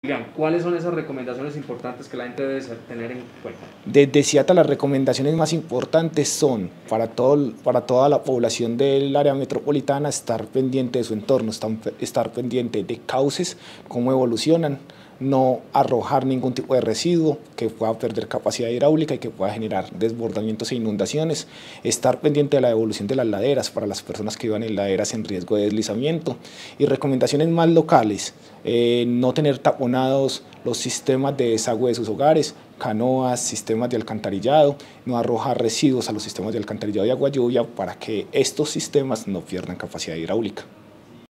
Julián, ¿cuáles son esas recomendaciones importantes que la gente debe tener en cuenta? Desde Seattle las recomendaciones más importantes son para toda la población del área metropolitana estar pendiente de su entorno, estar pendiente de cauces, cómo evolucionan, no arrojar ningún tipo de residuo que pueda perder capacidad hidráulica y que pueda generar desbordamientos e inundaciones, estar pendiente de la evolución de las laderas para las personas que vivan en laderas en riesgo de deslizamiento y recomendaciones más locales, no tener taponados los sistemas de desagüe de sus hogares, canoas, sistemas de alcantarillado, no arrojar residuos a los sistemas de alcantarillado y agua lluvia para que estos sistemas no pierdan capacidad hidráulica.